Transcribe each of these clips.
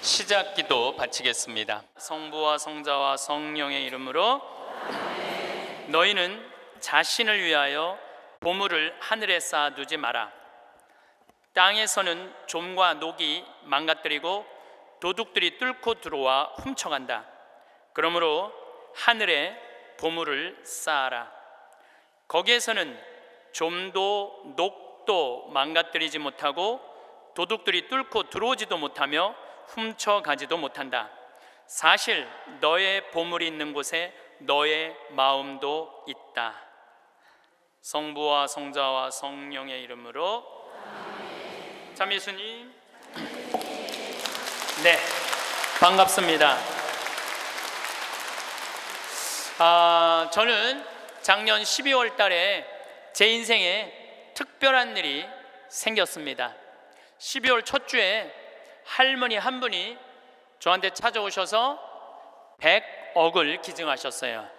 시작기도 바치겠습니다. 성부와 성자와 성령의 이름으로. 너희는 자신을 위하여 보물을 하늘에 쌓아두지 마라. 땅에서는 좀과 녹이 망가뜨리고 도둑들이 뚫고 들어와 훔쳐간다. 그러므로 하늘에 보물을 쌓아라. 거기에서는 좀도 녹도 망가뜨리지 못하고 도둑들이 뚫고 들어오지도 못하며 훔쳐가지도 못한다. 사실 너의 보물이 있는 곳에 너의 마음도 있다. 성부와 성자와 성령의 이름으로. 참 예수님. 네, 반갑습니다. 저는 작년 12월 달에 제 인생에 특별한 일이 생겼습니다. 12월 첫 주에 할머니 한 분이 저한테 찾아오셔서 100억을 기증하셨어요.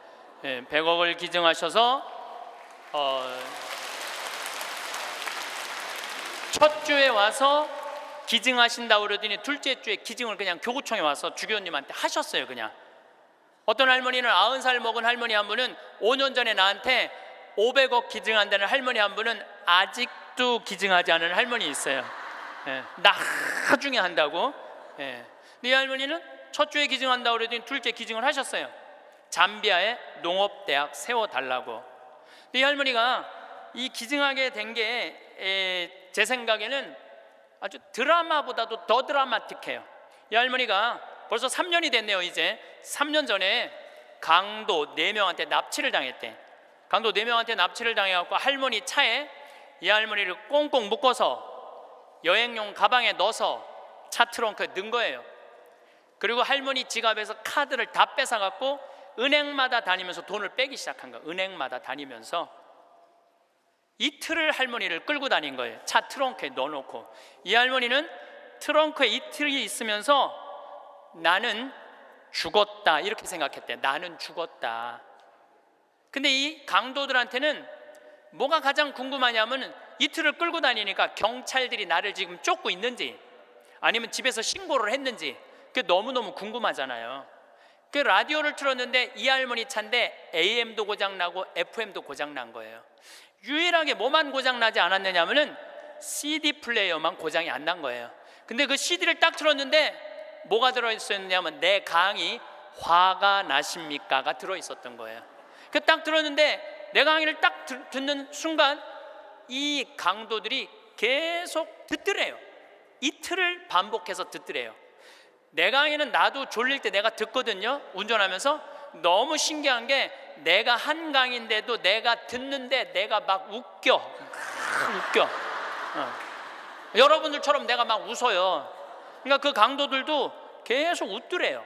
100억을 기증하셔서 첫 주에 와서 기증하신다고 그러더니 둘째 주에 기증을 그냥 교구청에 와서 주교님한테 하셨어요. 그냥 어떤 할머니는 90살 먹은 할머니 한 분은 5년 전에 나한테 500억 기증한다는 할머니 한 분은 아직도 기증하지 않은 할머니 있어요. 나중에 한다고. 근데 이 할머니는 첫 주에 기증한다고 그러더니 둘째 기증을 하셨어요. 잠비아에 농업대학 세워달라고. 이 할머니가 이 기증하게 된 게 제 생각에는 아주 드라마보다도 더 드라마틱해요. 이 할머니가 벌써 3년이 됐네요. 이제 3년 전에 강도 4명한테 납치를 당했대. 강도 4명한테 납치를 당해갖고 할머니 차에 이 할머니를 꽁꽁 묶어서 여행용 가방에 넣어서 차 트렁크에 넣은 거예요. 그리고 할머니 지갑에서 카드를 다 뺏어갖고 은행마다 다니면서 돈을 빼기 시작한 거예요. 은행마다 다니면서 이틀을 할머니를 끌고 다닌 거예요. 차 트렁크에 넣어놓고. 이 할머니는 트렁크에 이틀이 있으면서 나는 죽었다 이렇게 생각했대. 나는 죽었다. 근데 이 강도들한테는 뭐가 가장 궁금하냐면 이틀을 끌고 다니니까 경찰들이 나를 지금 쫓고 있는지 아니면 집에서 신고를 했는지 그게 너무너무 궁금하잖아요. 그 라디오를 틀었는데 이 할머니 차인데 AM도 고장나고 FM도 고장난 거예요. 유일하게 뭐만 고장나지 않았느냐 하면은 CD 플레이어만 고장이 안 난 거예요. 근데 그 CD를 딱 틀었는데 뭐가 들어있었냐면 내 강의 화가 나십니까가 들어있었던 거예요. 그 딱 들었는데 내 강의를 딱 듣는 순간 이 강도들이 계속 듣더래요. 이틀을 반복해서 듣더래요. 내 강의는 나도 졸릴 때 내가 듣거든요. 운전하면서. 너무 신기한 게 내가 한 강의인데도 내가 듣는데 내가 막 웃겨. 여러분들처럼 내가 막 웃어요. 그러니까 그 강도들도 계속 웃더래요.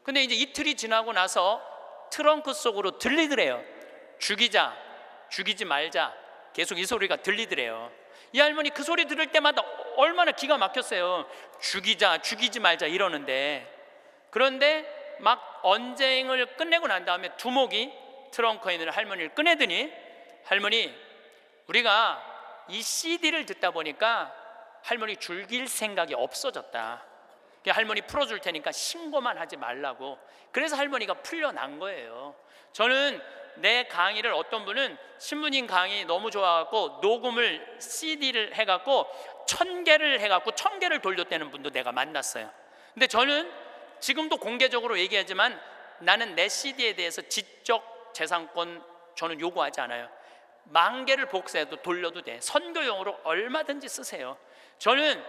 근데 이제 이틀이 지나고 나서 트렁크 속으로 들리더래요. 죽이자, 죽이지 말자. 계속 이 소리가 들리더래요. 이 할머니 그 소리 들을 때마다 얼마나 기가 막혔어요. 죽이자, 죽이지 말자 이러는데. 그런데 막 언쟁을 끝내고 난 다음에 두목이 트렁크에 있는 할머니를 꺼내더니 할머니, 우리가 이 CD를 듣다 보니까 할머니 죽일 생각이 없어졌다. 할머니 풀어줄 테니까 신고만 하지 말라고. 그래서 할머니가 풀려난 거예요. 저는 내 강의를 어떤 분은 신부님 강의 너무 좋아갖고 녹음을 CD를 해갖고 1000개를 해갖고 1000개를 돌렸다는 분도 내가 만났어요. 근데 저는 지금도 공개적으로 얘기하지만 나는 내 CD에 대해서 지적 재산권 저는 요구하지 않아요. 10,000개를 복사해도 돌려도 돼. 선교용으로 얼마든지 쓰세요. 저는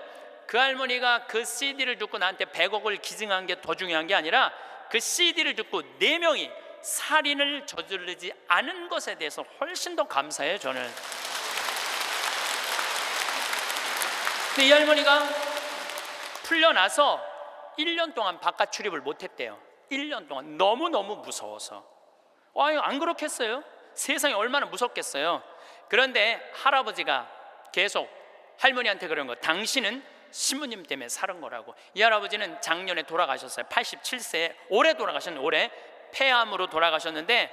그 할머니가 그 CD를 듣고 나한테 100억을 기증한 게 더 중요한 게 아니라 그 CD를 듣고 4명이 살인을 저지르지 않은 것에 대해서 훨씬 더 감사해요. 저는. 근데 이 할머니가 풀려나서 1년 동안 바깥 출입을 못했대요. 1년 동안 너무너무 무서워서. 안 그렇겠어요? 세상이 얼마나 무섭겠어요. 그런데 할아버지가 계속 할머니한테 그런 거, 당신은 신부님 때문에 살은 거라고. 이 할아버지는 작년에 돌아가셨어요. 87세에 올해 돌아가셨는데, 올해 폐암으로 돌아가셨는데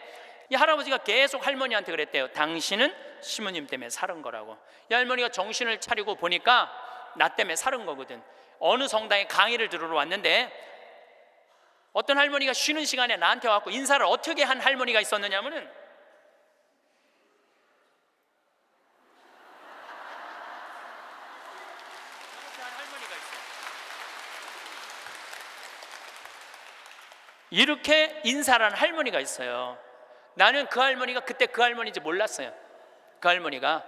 이 할아버지가 계속 할머니한테 그랬대요. 당신은 신부님 때문에 살은 거라고. 이 할머니가 정신을 차리고 보니까 나 때문에 살은 거거든. 어느 성당에 강의를 들으러 왔는데 어떤 할머니가 쉬는 시간에 나한테 와서 인사를 어떻게 한 할머니가 있었느냐면은 이렇게 인사를 한 할머니가 있어요. 나는 그 할머니가 그때 그 할머니인지 몰랐어요. 그 할머니가.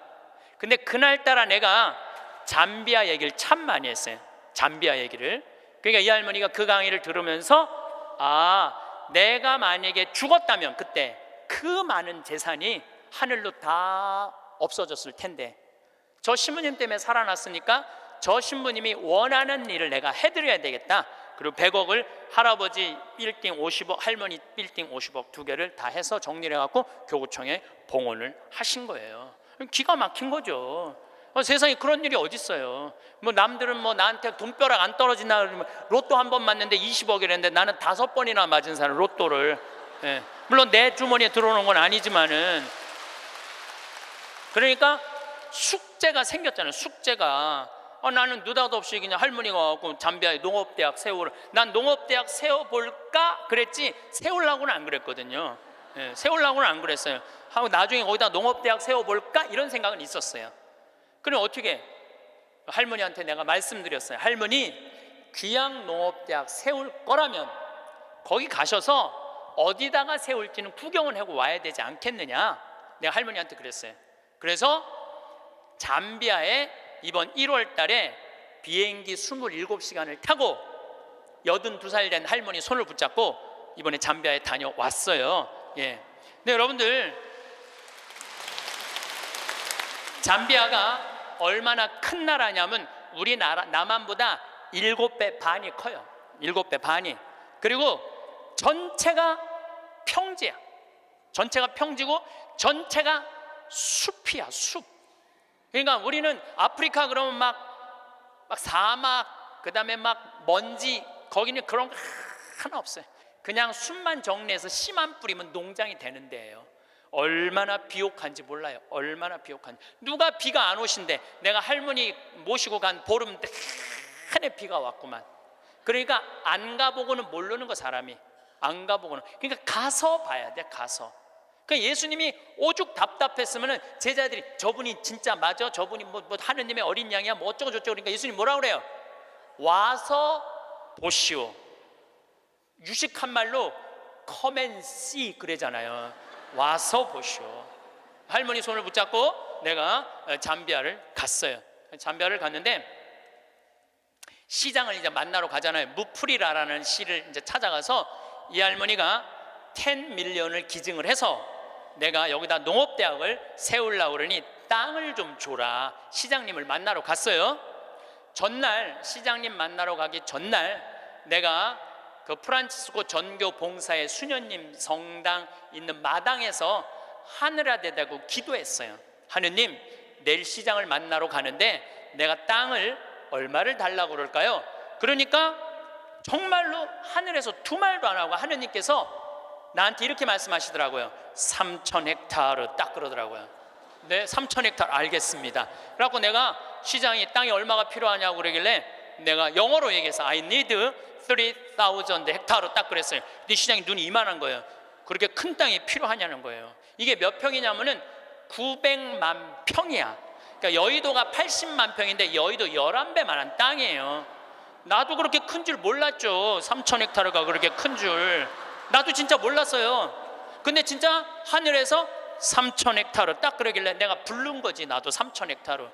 근데 그날따라 내가 잠비아 얘기를 참 많이 했어요. 잠비아 얘기를. 그러니까 이 할머니가 그 강의를 들으면서 내가 만약에 죽었다면 그때 그 많은 재산이 하늘로 다 없어졌을 텐데 저 신부님 때문에 살아났으니까 저 신부님이 원하는 일을 내가 해드려야 되겠다. 그리고 100억을 할아버지 빌딩 50억, 할머니 빌딩 50억 두 개를 다 해서 정리를 해갖고 교구청에 봉헌을 하신 거예요. 기가 막힌 거죠. 세상에 그런 일이 어디 있어요. 뭐 남들은 뭐 나한테 돈벼락 안 떨어지나 그러면 로또 한 번 맞는데 20억이랬는데 나는 5번이나 맞은 사람 로또를. 물론 내 주머니에 들어오는 건 아니지만은 그러니까 숙제가 생겼잖아요. 숙제가. 나는 느닷없이 그냥 할머니가 와갖고 잠비아에 농업대학 세우라. 난 농업대학 세워볼까 그랬지 세우려고는 안 그랬거든요. 세우려고는 안 그랬어요. 하고 나중에 거기다 농업대학 세워볼까 이런 생각은 있었어요. 그럼 어떻게 할머니한테 내가 말씀드렸어요. 할머니 귀양 농업대학 세울 거라면 거기 가셔서 어디다가 세울지는 구경은 하고 와야 되지 않겠느냐. 내가 할머니한테 그랬어요. 그래서 잠비아에 이번 1월 달에 비행기 27시간을 타고 82살 된 할머니 손을 붙잡고 이번에 잠비아에 다녀왔어요. 근데 여러분들 잠비아가 얼마나 큰 나라냐면 우리나라 남한보다 7배 반이 커요. 7배 반이. 그리고 전체가 평지야. 전체가 평지고 전체가 숲이야. 숲. 그러니까 우리는 아프리카 그러면 막 사막 그다음에 막 먼지 거기는 그런 거 하나 없어요. 그냥 숲만 정리해서 씨만 뿌리면 농장이 되는 데예요. 얼마나 비옥한지 몰라요. 얼마나 비옥한지. 누가 비가 안 오신대. 내가 할머니 모시고 간 보름 내내 비가 왔구만. 그러니까 안 가보고는 모르는 거 사람이. 안 가보고는. 그러니까 가서 봐야 돼. 가서. 그러니까 예수님이 오죽 답답했으면 제자들이 저분이 진짜 맞아? 저분이 뭐 하느님의 어린 양이야? 뭐 어쩌고 저쩌고. 그러니까 예수님 뭐라고 그래요? 와서 보시오. 유식한 말로 come and see 그러잖아요. 와서 보시오. 할머니 손을 붙잡고 내가 잠비아를 갔어요. 잠비아를 갔는데 시장을 이제 만나러 가잖아요. 무프리라라는 시를 이제 찾아가서 이 할머니가 10 밀리언을 기증을 해서 내가 여기다 농업대학을 세우려고 그러니 땅을 좀 줘라. 시장님을 만나러 갔어요. 전날 시장님 만나러 가기 전날 내가 그 프란치스코 전교 봉사의 수녀님 성당 있는 마당에서 하늘에 대고 기도했어요. 하느님, 내일 시장을 만나러 가는데 내가 땅을 얼마를 달라고 그럴까요? 그러니까 정말로 하늘에서 두 말도 안 하고 하느님께서 나한테 이렇게 말씀하시더라고요. 3,000헥타르 딱 그러더라고요. 네, 3,000헥타르 알겠습니다. 그래갖고 내가 시장이 땅이 얼마가 필요하냐고 그러길래 내가 영어로 얘기해서 I need 3,000 헥타르 딱 그랬어요. 근데 시장이 눈이 이만한 거예요. 그렇게 큰 땅이 필요하냐는 거예요. 이게 몇 평이냐면은 900만 평이야. 그러니까 여의도가 80만 평인데 여의도 11배만한 땅이에요. 나도 그렇게 큰 줄 몰랐죠. 3,000헥타르가 그렇게 큰 줄. 나도 진짜 몰랐어요. 근데 진짜 하늘에서 3,000헥타르 딱 그러길래 내가 부른 거지. 나도 3,000헥타르.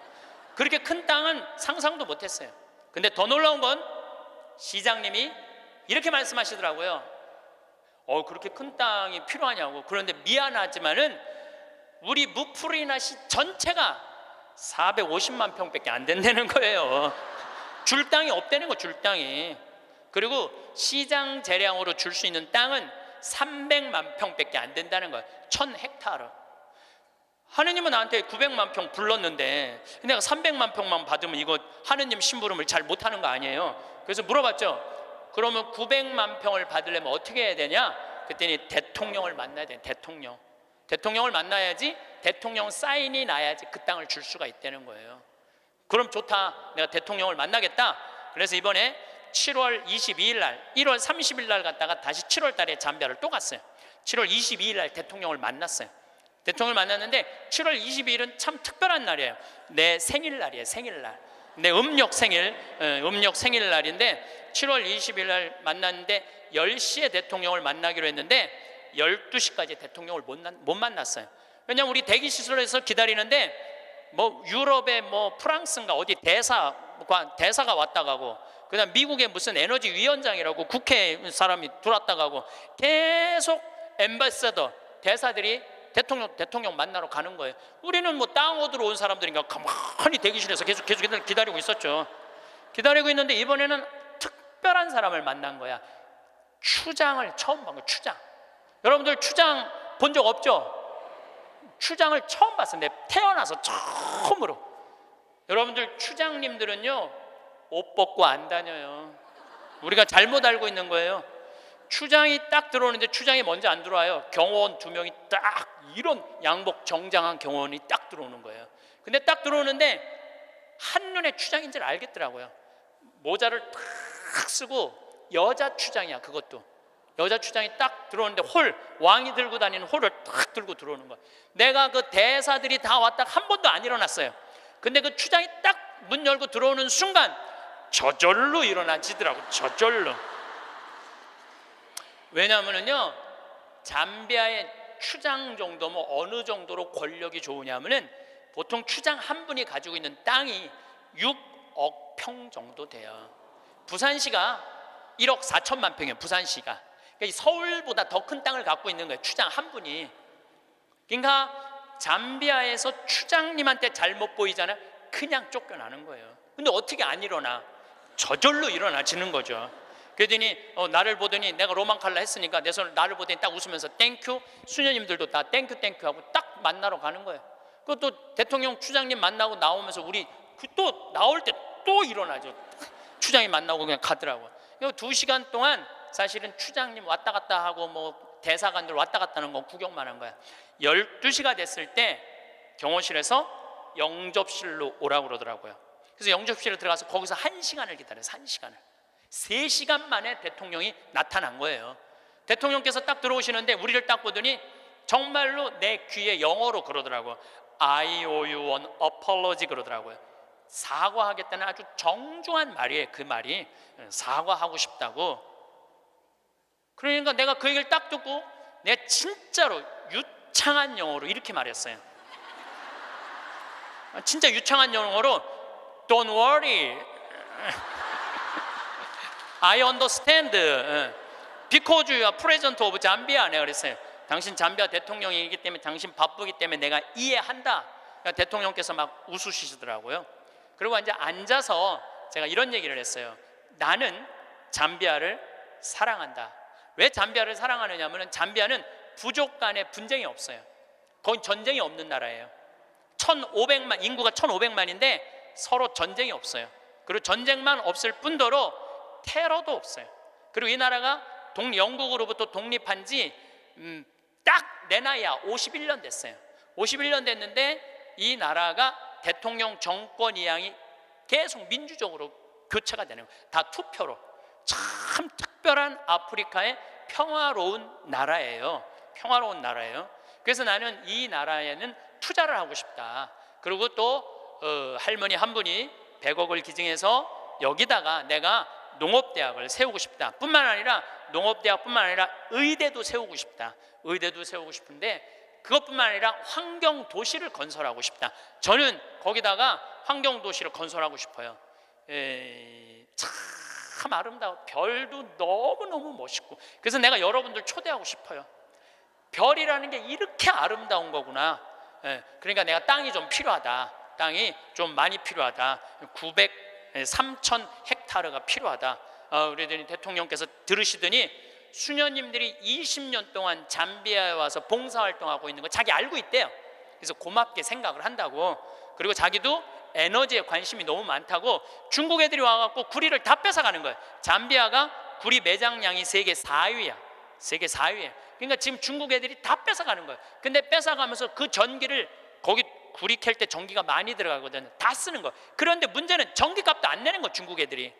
그렇게 큰 땅은 상상도 못했어요. 근데 더 놀라운 건 시장님이 이렇게 말씀하시더라고요. 그렇게 큰 땅이 필요하냐고. 그런데 미안하지만은 우리 무프리나시 전체가 450만 평밖에 안 된다는 거예요. 줄 땅이 없다는 거. 줄 땅이. 그리고 시장 재량으로 줄 수 있는 땅은 300만 평밖에 안 된다는 거예요. 1,000헥타르. 하느님은 나한테 900만 평 불렀는데 내가 300만 평만 받으면 이거 하느님 심부름을 잘 못하는 거 아니에요. 그래서 물어봤죠. 그러면 900만 평을 받으려면 어떻게 해야 되냐? 그랬더니 대통령을 만나야 돼. 대통령을 만나야지 대통령 사인이 나야지 그 땅을 줄 수가 있다는 거예요. 그럼 좋다. 내가 대통령을 만나겠다. 그래서 이번에 7월 22일 날, 1월 30일 날 갔다가 다시 7월 달에 잠비아를 또 갔어요. 7월 22일 날 대통령을 만났어요. 대통령을 만났는데 7월 22일은 참 특별한 날이에요. 내 생일날이에요. 생일날. 내 음력 생일날인데 7월 20일 날 만났는데 10시에 대통령을 만나기로 했는데 12시까지 대통령을 못 만났어요. 왜냐하면 우리 대기시설에서 기다리는데 뭐 유럽의 뭐 프랑스인가 어디 대사가 왔다 가고, 그다음 미국의 무슨 에너지 위원장이라고 국회 사람이 들어왔다 가고, 계속 엠바서더 대사들이 대통령 만나러 가는 거예요. 우리는 뭐 땅 얻으러 온 사람들인가 가만히 대기실에서 계속 기다리고 있었죠. 기다리고 있는데 이번에는 특별한 사람을 만난 거야. 추장을 처음 본 거야. 추장. 여러분들 추장 본 적 없죠? 추장을 처음 봤어요. 내가 태어나서 처음으로. 여러분들 추장님들은요 옷 벗고 안 다녀요. 우리가 잘못 알고 있는 거예요. 추장이 딱 들어오는데 추장이 먼저 안 들어와요. 경호원 2명이 딱 이런 양복 정장한 경호원이 딱 들어오는 거예요. 근데 딱 들어오는데 한눈에 추장인 줄 알겠더라고요. 모자를 탁 쓰고 여자 추장이야. 그것도 여자 추장이 딱 들어오는데 왕이 들고 다니는 홀을 딱 들고 들어오는 거야. 내가 그 대사들이 다 왔다 한 번도 안 일어났어요. 근데 그 추장이 딱 문 열고 들어오는 순간 저절로 일어나지더라고. 저절로. 왜냐하면요 잠비아의 추장 정도면 어느 정도로 권력이 좋으냐면은 보통 추장 한 분이 가지고 있는 땅이 6억 평 정도 돼요. 부산시가 1억 4천만 평이에요. 부산시가. 그러니까 서울보다 더 큰 땅을 갖고 있는 거예요. 추장 한 분이. 그러니까 잠비아에서 추장님한테 잘못 보이잖아요. 그냥 쫓겨나는 거예요. 근데 어떻게 안 일어나? 저절로 일어나지는 거죠. 그러더니 나를 보더니 내가 로망칼라 했으니까 내 손을 나를 보더니 딱 웃으면서 땡큐. 수녀님들도 다 땡큐 하고 딱 만나러 가는 거예요. 그것도 대통령 추장님 만나고 나오면서 우리 또 나올 때 또 일어나죠. 추장이 만나고 그냥 가더라고요. 2시간 동안 사실은 추장님 왔다 갔다 하고 뭐 대사관들 왔다 갔다 하는 거 구경만 한 거야. 12시가 됐을 때 경호실에서 영접실로 오라고 그러더라고요. 그래서 영접실에 들어가서 거기서 1시간을 기다려서 1시간을 3시간 만에 대통령이 나타난 거예요. 대통령께서 딱 들어오시는데 우리를 딱 보더니 정말로 내 귀에 영어로 그러더라고요. I owe you an apology 그러더라고요. 사과하겠다는 아주 정중한 말이에요. 그 말이 사과하고 싶다고. 그러니까 내가 그 얘기를 딱 듣고 내가 진짜로 유창한 영어로 이렇게 말했어요. 진짜 유창한 영어로 Don't worry, I understand, because you are president of Zambia. 내가 그랬어요. 당신 잠비아 대통령이기 때문에 당신 바쁘기 때문에 내가 이해한다. 그러니까 대통령께서 막 웃으시더라고요. 그리고 이제 앉아서 제가 이런 얘기를 했어요. 나는 잠비아를 사랑한다. 왜 잠비아를 사랑하느냐 하면 잠비아는 부족 간에 분쟁이 없어요. 거기 전쟁이 없는 나라예요. 1,500만, 인구가 1,500만인데 서로 전쟁이 없어요. 그리고 전쟁만 없을 뿐더러 테러도 없어요. 그리고 이 나라가 영국으로부터 독립한 지 딱 내 나이야 51년 됐어요. 51년 됐는데 이 나라가 대통령 정권 이양이 계속 민주적으로 교체가 되는 거예요. 다 투표로. 참 특별한 아프리카의 평화로운 나라예요. 평화로운 나라예요. 그래서 나는 이 나라에는 투자를 하고 싶다. 그리고 또 할머니 한 분이 100억을 기증해서 여기다가 내가 농업대학을 세우고 싶다. 뿐만 아니라 농업대학뿐만 아니라 의대도 세우고 싶다. 의대도 세우고 싶은데 그것뿐만 아니라 환경도시를 건설하고 싶다. 저는 거기다가 환경도시를 건설하고 싶어요. 참 아름다워. 별도 너무너무 멋있고. 그래서 내가 여러분들 초대하고 싶어요. 별이라는 게 이렇게 아름다운 거구나. 그러니까 내가 땅이 좀 필요하다. 땅이 좀 많이 필요하다. 3,000 헥타르가 필요하다. 그러더니 대통령께서 들으시더니 수녀님들이 20년 동안 잠비아에 와서 봉사활동하고 있는 거 자기 알고 있대요. 그래서 고맙게 생각을 한다고. 그리고 자기도 에너지에 관심이 너무 많다고 중국 애들이 와갖고 구리를 다 뺏어가는 거예요. 잠비아가 구리 매장량이 세계 4위야. 세계 4위예요. 그러니까 지금 중국 애들이 다 뺏어가는 거예요. 근데 뺏어가면서 그 전기를 거기 구리 캘 때 전기가 많이 들어가거든. 다 쓰는 거예요. 그런데 문제는 전기값도 안 내는 거예요. 중국 애들이.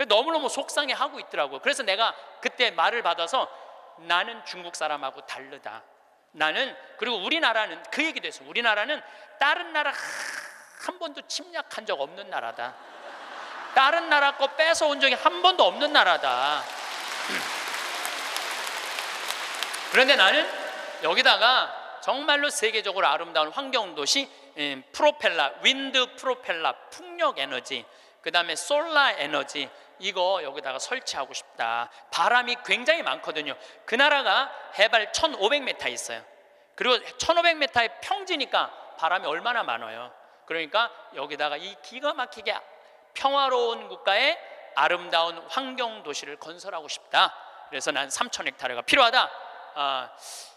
너무너무 속상해하고 있더라고요. 그래서 내가 그때 말을 받아서 나는 중국 사람하고 다르다. 나는, 그리고 우리나라는 그 얘기도 했어요. 우리나라는 다른 나라 한 번도 침략한 적 없는 나라다. 다른 나라 거 뺏어온 적이 한 번도 없는 나라다. 그런데 나는 여기다가 정말로 세계적으로 아름다운 환경도시, 프로펠러, 윈드 프로펠러, 풍력 에너지, 그 다음에 솔라 에너지, 이거 여기다가 설치하고 싶다. 바람이 굉장히 많거든요. 그 나라가 해발 1500m 있어요. 그리고 1500m의 평지니까 바람이 얼마나 많아요. 그러니까 여기다가 이 기가 막히게 평화로운 국가의 아름다운 환경 도시를 건설하고 싶다. 그래서 난 3000헥타르가 필요하다.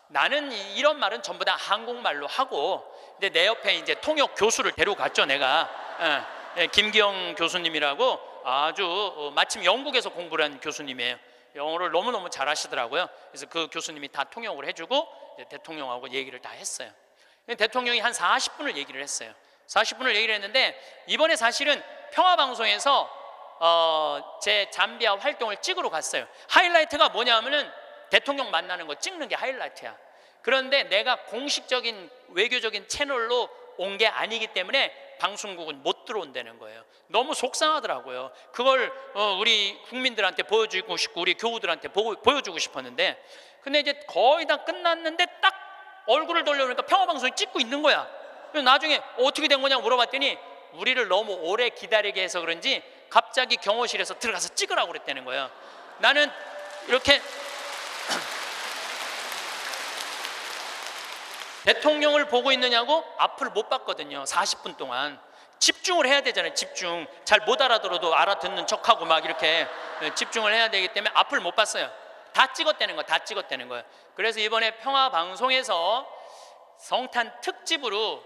나는 이런 말은 전부 다 한국말로 하고, 근데 내 옆에 이제 통역 교수를 데려갔죠. 내가 김기영 교수님이라고 아주 마침 영국에서 공부를 한 교수님이에요. 영어를 너무너무 잘하시더라고요. 그래서 그 교수님이 다 통역을 해주고 이제 대통령하고 얘기를 다 했어요. 대통령이 한 40분을 얘기를 했어요. 40분을 얘기를 했는데, 이번에 사실은 평화방송에서 제 잠비아 활동을 찍으러 갔어요. 하이라이트가 뭐냐면은 대통령 만나는 거 찍는 게 하이라이트야. 그런데 내가 공식적인 외교적인 채널로 온 게 아니기 때문에 방송국은 못 들어온다는 거예요. 너무 속상하더라고요. 그걸 우리 국민들한테 보여주고 싶고 우리 교우들한테 보여주고 싶었는데, 근데 이제 거의 다 끝났는데 딱 얼굴을 돌려보니까 평화방송이 찍고 있는 거야. 그래서 나중에 어떻게 된 거냐고 물어봤더니 우리를 너무 오래 기다리게 해서 그런지 갑자기 경호실에서 들어가서 찍으라고 그랬다는 거예요. 나는 이렇게 대통령을 보고 있느냐고 앞을 못 봤거든요. 40분 동안 집중을 해야 되잖아요. 집중. 잘 못 알아들어도 알아듣는 척하고 막 이렇게 집중을 해야 되기 때문에 앞을 못 봤어요. 다 찍었다는 거예요. 다 찍었다는 거예요. 그래서 이번에 평화방송에서 성탄 특집으로,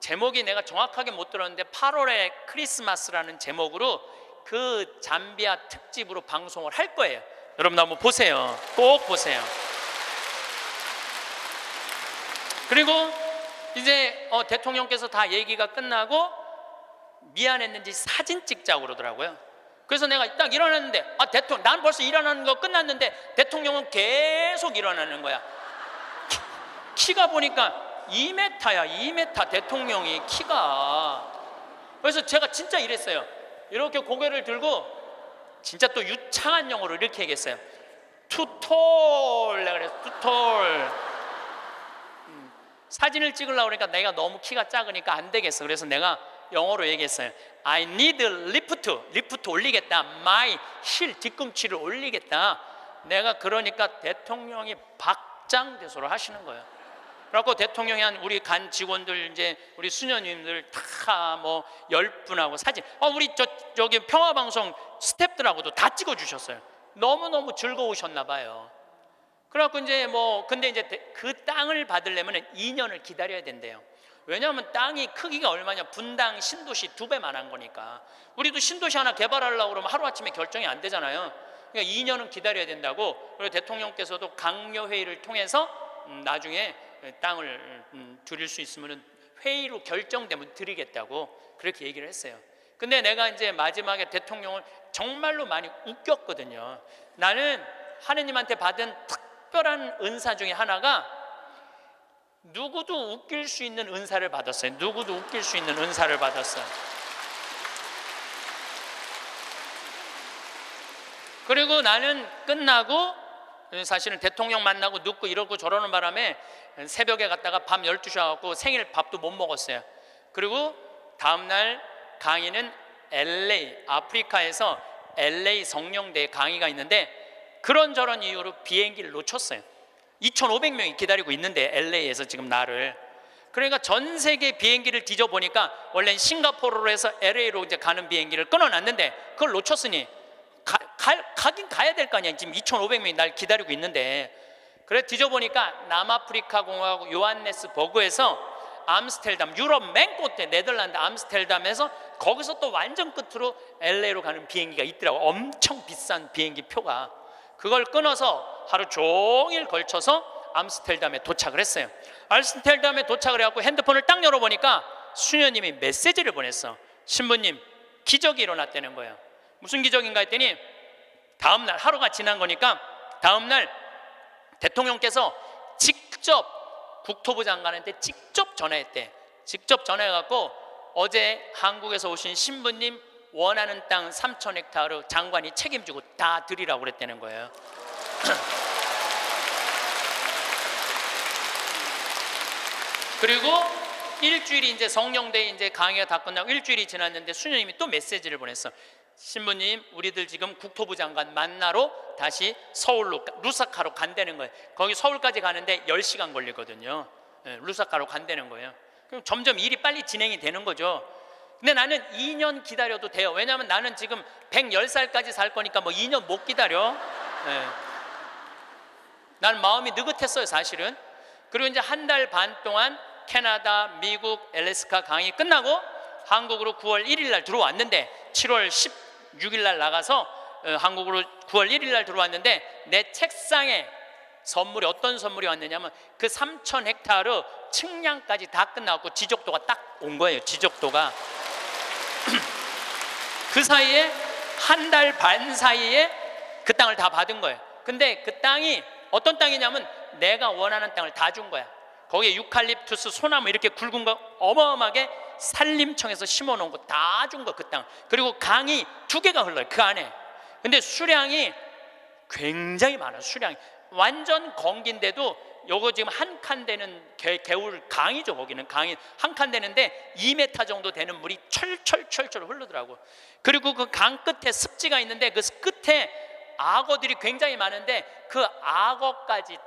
제목이 내가 정확하게 못 들었는데 8월의 크리스마스라는 제목으로 그 잠비아 특집으로 방송을 할 거예요. 여러분 한번 보세요. 꼭 보세요. 그리고 이제 대통령께서 다 얘기가 끝나고 미안했는지 사진 찍자고 그러더라고요. 그래서 내가 딱 일어났는데 대통령, 난 벌써 일어나는 거 끝났는데 대통령은 계속 일어나는 거야. 키가 보니까 2m야 2m 대통령이 키가. 그래서 제가 진짜 이랬어요. 이렇게 고개를 들고 진짜 또 유창한 영어로 이렇게 얘기했어요. Too tall. 내가 그랬어. Too tall. 사진을 찍으려고 그러니까 내가 너무 키가 작으니까 안 되겠어. 그래서 내가 영어로 얘기했어요. I need lift 올리겠다. My 힐 뒤꿈치를 올리겠다. 내가 그러니까 대통령이 박장대소를 하시는 거예요. 그래갖고 대통령이 한 우리 간 직원들, 이제 우리 수녀님들 다 뭐 10분하고 사진, 우리 저기 평화방송 스태프들하고도 다 찍어주셨어요. 너무너무 즐거우셨나 봐요. 그래갖고 이제 근데 이제 그 땅을 받으려면 2년을 기다려야 된대요. 왜냐하면 땅이 크기가 얼마냐, 분당 신도시 2배만 한 거니까. 우리도 신도시 하나 개발하려고 그러면 하루아침에 결정이 안 되잖아요. 그러니까 2년은 기다려야 된다고. 그리고 대통령께서도 강요회의를 통해서 나중에 땅을 드릴 수 있으면 회의로 결정되면 드리겠다고 그렇게 얘기를 했어요. 근데 내가 이제 마지막에 대통령을 정말로 많이 웃겼거든요. 나는 하느님한테 받은 특별한 은사 중에 하나가 누구도 웃길 수 있는 은사를 받았어요. 누구도 웃길 수 있는 은사를 받았어요. 그리고 나는 끝나고 사실은 대통령 만나고 눕고 이러고 저러는 바람에 새벽에 갔다가 밤 12시 와갖고 생일 밥도 못 먹었어요. 그리고 다음날 강의는 LA, 아프리카에서 LA 성령대 강의가 있는데 그런저런 이유로 비행기를 놓쳤어요. 2,500명이 기다리고 있는데 LA에서 지금 나를. 그러니까 전 세계 비행기를 뒤져보니까 원래는 싱가포르로 해서 LA로 이제 가는 비행기를 끊어놨는데 그걸 놓쳤으니 가긴 가야 될 거 아니야. 지금 2,500명이 날 기다리고 있는데. 그래 뒤져보니까 남아프리카 공화국 요하네스버그에서 암스테르담, 유럽 맨 끝에 네덜란드 암스테르담에서 거기서 또 완전 끝으로 LA로 가는 비행기가 있더라고. 엄청 비싼 비행기 표가. 그걸 끊어서 하루 종일 걸쳐서 암스테르담에 도착을 했어요. 암스테르담에 도착을 해갖고 핸드폰을 딱 열어보니까 수녀님이 메시지를 보냈어. 신부님, 기적이 일어났다는 거예요. 무슨 기적인가 했더니 다음날, 하루가 지난 거니까 다음날 대통령께서 직접 국토부 장관한테 직접 전화했대. 직접 전화해갖고 어제 한국에서 오신 신부님 원하는 땅 3,000헥타르 장관이 책임지고 다 드리라고 그랬다는 거예요. 그리고 일주일이 이제 성령대회 이제 강의가 다 끝나고 일주일이 지났는데 수녀님이 또 메시지를 보냈어. 신부님, 우리들 지금 국토부 장관 만나러 다시 서울로 루사카로 간다는 거예요. 거기 서울까지 가는데 10시간 걸리거든요. 루사카로 간다는 거예요. 그럼 점점 일이 빨리 진행이 되는 거죠. 근데 나는 2년 기다려도 돼요. 왜냐하면 나는 지금 110살까지 살 거니까 뭐 2년 못 기다려. 난 마음이 느긋했어요, 사실은. 그리고 이제 한 달 반 동안 캐나다, 미국, 엘래스카 강의 끝나고 한국으로 9월 1일 날 들어왔는데 7월 16일 날 나가서 한국으로 9월 1일 날 들어왔는데 내 책상에 선물이 어떤 선물이 왔느냐면 그 3,000헥타르 측량까지 다 끝나고 지적도가 딱 온 거예요. 지적도가 그 사이에 한 달 반 사이에 그 땅을 다 받은 거예요. 근데 그 땅이 어떤 땅이냐면 내가 원하는 땅을 다 준 거야. 거기에 유칼립투스, 소나무 이렇게 굵은 거 어마어마하게 산림청에서 심어놓은 거 다 준 거, 그 땅. 그리고 강이 2개가 흘러요, 그 안에. 근데 수량이 굉장히 많아요. 수량이 완전 건기인데도 요거 지금 한 칸 되는 개울 강이죠. 거기는 강이 한 칸 되는데 2m 정도 되는 물이 철철철철 흐르더라고. 그리고 그 강 끝에 습지가 있는데 그 끝에 악어들이 굉장히 많은데 그 악어까지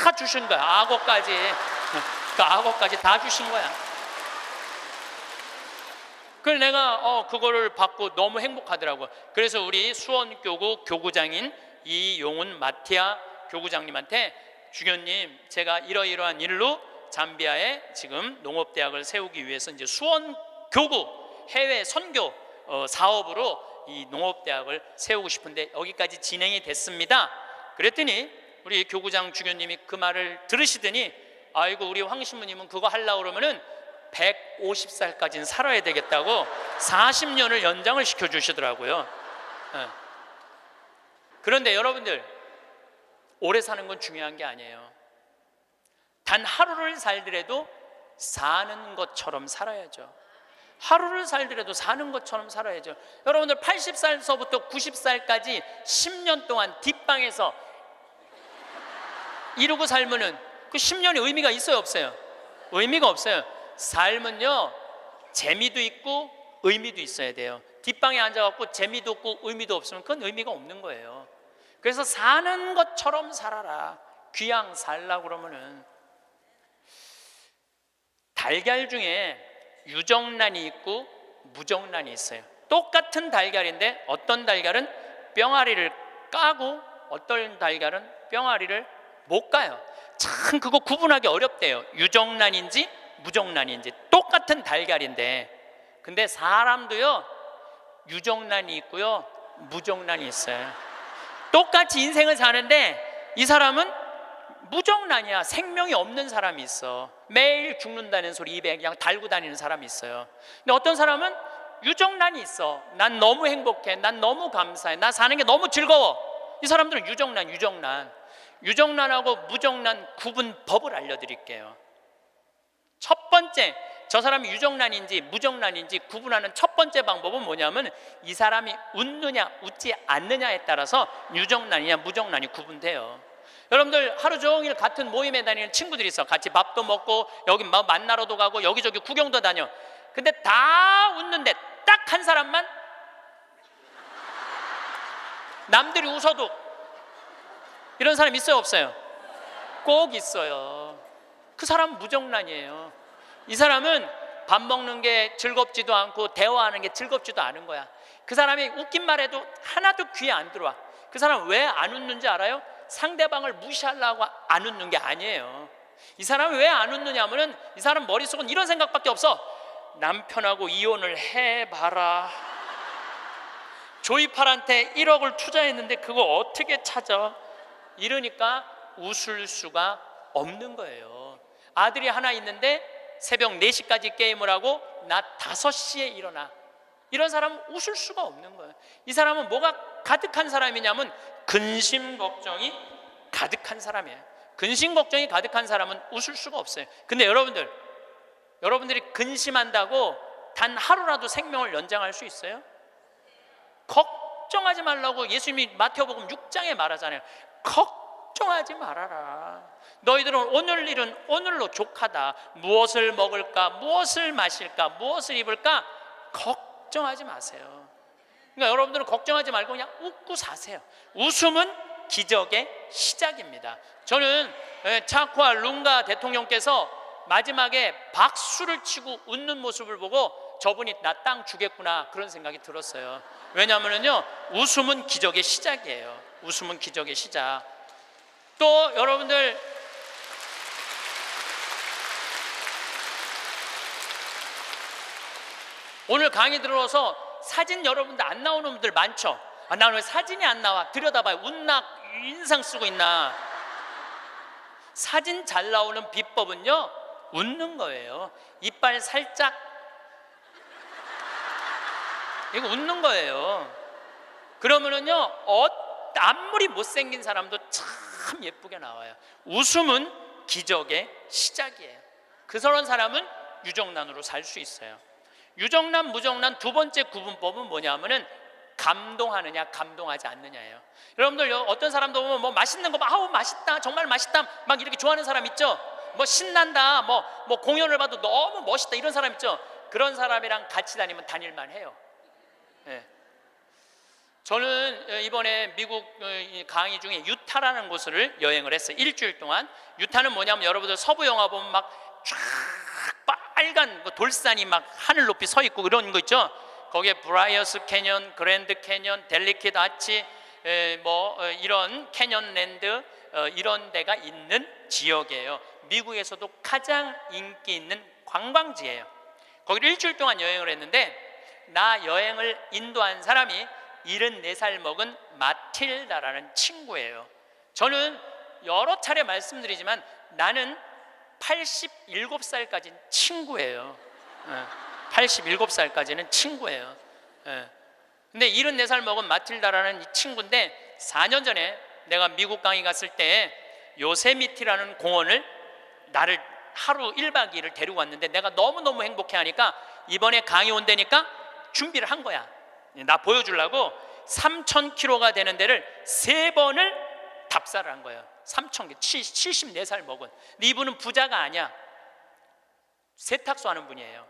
다 주신 거야. 악어까지. 그 악어까지 다 주신 거야. 그래서 내가 그거를 받고 너무 행복하더라고. 그래서 우리 수원교구 교구장인 이용훈 마티아 교구장님한테 주교님, 제가 이러이러한 일로 잠비아에 지금 농업대학을 세우기 위해서 이제 수원교구 해외 선교 사업으로 이 농업대학을 세우고 싶은데 여기까지 진행이 됐습니다. 그랬더니 우리 교구장 주교님이 그 말을 들으시더니 아이고, 우리 황 신부님은 그거 하려고 그러면은 150살까지는 살아야 되겠다고 40년을 연장을 시켜주시더라고요. 그런데 여러분들, 오래 사는 건 중요한 게 아니에요. 단 하루를 살더라도 사는 것처럼 살아야죠. 하루를 살더라도 사는 것처럼 살아야죠. 여러분들 80살서부터 90살까지 10년 동안 뒷방에서 이러고 살면은 그 10년의 의미가 있어요, 없어요? 의미가 없어요. 삶은요, 재미도 있고 의미도 있어야 돼요. 뒷방에 앉아갖고 재미도 없고 의미도 없으면 그건 의미가 없는 거예요. 그래서 사는 것처럼 살아라. 귀양 살라고 그러면은 달걀 중에 유정란이 있고 무정란이 있어요. 똑같은 달걀인데 어떤 달걀은 뿅아리를 까고 어떤 달걀은 뿅아리를 못 까요. 참 그거 구분하기 어렵대요. 유정란인지 무정란인지. 똑같은 달걀인데 근데 사람도요, 유정란이 있고요, 무정란이 있어요. 똑같이 인생을 사는데 이 사람은 무정란이야. 생명이 없는 사람이 있어. 매일 죽는다는 소리 입에 그냥 달고 다니는 사람이 있어요. 근데 어떤 사람은 유정란이 있어. 난 너무 행복해, 난 너무 감사해, 나 사는 게 너무 즐거워. 이 사람들은 유정란하고 무정란 구분법을 알려드릴게요. 첫 번째, 저 사람이 유정란인지 무정란인지 구분하는 첫 번째 방법은 뭐냐면 이 사람이 웃느냐 웃지 않느냐에 따라서 유정란이냐 무정란이 구분돼요. 여러분들 하루 종일 같은 모임에 다니는 친구들이 있어. 같이 밥도 먹고 여기 만나러도 가고 여기저기 구경도 다녀. 근데 다 웃는데 딱 한 사람만 남들이 웃어도 이런 사람 있어요, 없어요? 꼭 있어요. 그 사람은 무정란이에요. 이 사람은 밥 먹는 게 즐겁지도 않고 대화하는 게 즐겁지도 않은 거야. 그 사람이 웃긴 말 해도 하나도 귀에 안 들어와. 그 사람은 왜 안 웃는지 알아요? 상대방을 무시하려고 안 웃는 게 아니에요. 이 사람이 왜 안 웃느냐 하면은 이 사람 머릿속은 이런 생각밖에 없어. 남편하고 이혼을 해봐라. 조이팔한테 1억을 투자했는데 그거 어떻게 찾아? 이러니까 웃을 수가 없는 거예요. 아들이 하나 있는데 새벽 4시까지 게임을 하고 낮 5시에 일어나. 이런 사람은 웃을 수가 없는 거예요. 이 사람은 뭐가 가득한 사람이냐면 근심 걱정이 가득한 사람이에요. 근심 걱정이 가득한 사람은 웃을 수가 없어요. 근데 여러분들이 근심한다고 단 하루라도 생명을 연장할 수 있어요? 걱정하지 말라고 예수님이 마태복음 6장에 말하잖아요. 걱정하지 말아라. 너희들은 오늘 일은 오늘로 족하다. 무엇을 먹을까, 무엇을 마실까, 무엇을 입을까 걱정하지 마세요. 그러니까 여러분들은 걱정하지 말고 그냥 웃고 사세요. 웃음은 기적의 시작입니다. 저는 차쿠아 룽가 대통령께서 마지막에 박수를 치고 웃는 모습을 보고 저분이 나 땅 주겠구나 그런 생각이 들었어요. 왜냐하면요, 웃음은 기적의 시작이에요. 웃음은 기적의 시작. 또 여러분들 오늘 강의 들어서 사진 여러분들 안 나오는 분들 많죠? 나는 왜 사진이 안 나와? 들여다봐요. 웃나 인상 쓰고 있나? 사진 잘 나오는 비법은요, 웃는 거예요. 이빨 살짝, 이거 웃는 거예요. 그러면은요, 아무리 못생긴 사람도 참 예쁘게 나와요. 웃음은 기적의 시작이에요. 그런 사람은 유정란으로 살 수 있어요. 유정란, 무정란 두 번째 구분법은 뭐냐면은 감동하느냐 감동하지 않느냐예요. 여러분들 어떤 사람도 보면 뭐 맛있는 거 아우 맛있다 정말 맛있다 막 이렇게 좋아하는 사람 있죠. 뭐 신난다 뭐 공연을 봐도 너무 멋있다 이런 사람 있죠. 그런 사람이랑 같이 다니면 다닐만 해요. 네. 저는 이번에 미국 강의 중에 유타라는 곳을 여행을 했어요. 일주일 동안. 유타는 뭐냐면 여러분들 서부 영화 보면 막 쫙 빨간 돌산이 막 하늘 높이 서 있고 그런 거 있죠. 거기에 브라이어스 캐년, 그랜드 캐년, 델리킷 아치 이런 캐년랜드 이런 데가 있는 지역이에요. 미국에서도 가장 인기 있는 관광지예요. 거기를 일주일 동안 여행을 했는데 나 여행을 인도한 사람이 74살 먹은 마틸다라는 친구예요. 저는 여러 차례 말씀드리지만 나는 87살까지는 친구예요. 87살까지는 친구예요. 근데 74살 먹은 마틸다라는 이 친구인데 4년 전에 내가 미국 강의 갔을 때 요세미티라는 공원을 나를 하루 1박 2일을 데리고 왔는데 내가 너무너무 행복해하니까 이번에 강의 온다니까 준비를 한 거야. 나 보여주려고 3,000km가 되는 데를 3번을 답사를 한 거예요. 3,000km, 74살 먹은. 근데 이분은 부자가 아니야. 세탁소 하는 분이에요.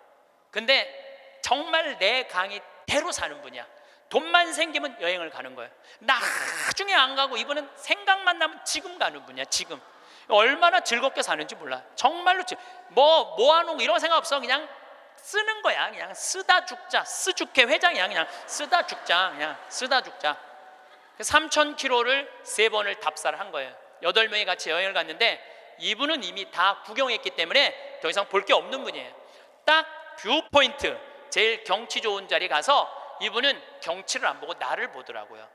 근데 정말 내 강의대로 사는 분이야. 돈만 생기면 여행을 가는 거예요. 나중에 안 가고 이분은 생각만 나면 지금 가는 분이야. 지금 얼마나 즐겁게 사는지 몰라. 정말로 모아놓은 거 이런 생각 없어. 그냥 쓰는 거야. 그냥 쓰다 죽자. 스주케 회장이야. 그냥 쓰다 죽자. 그냥 쓰다 죽자. 3,000km를 3번을 답사를 한 거예요. 8명이 같이 여행을 갔는데 이분은 이미 다 구경했기 때문에 더 이상 볼 게 없는 분이에요. 딱 뷰포인트 제일 경치 좋은 자리 가서 이분은 경치를 안 보고 나를 보더라고요.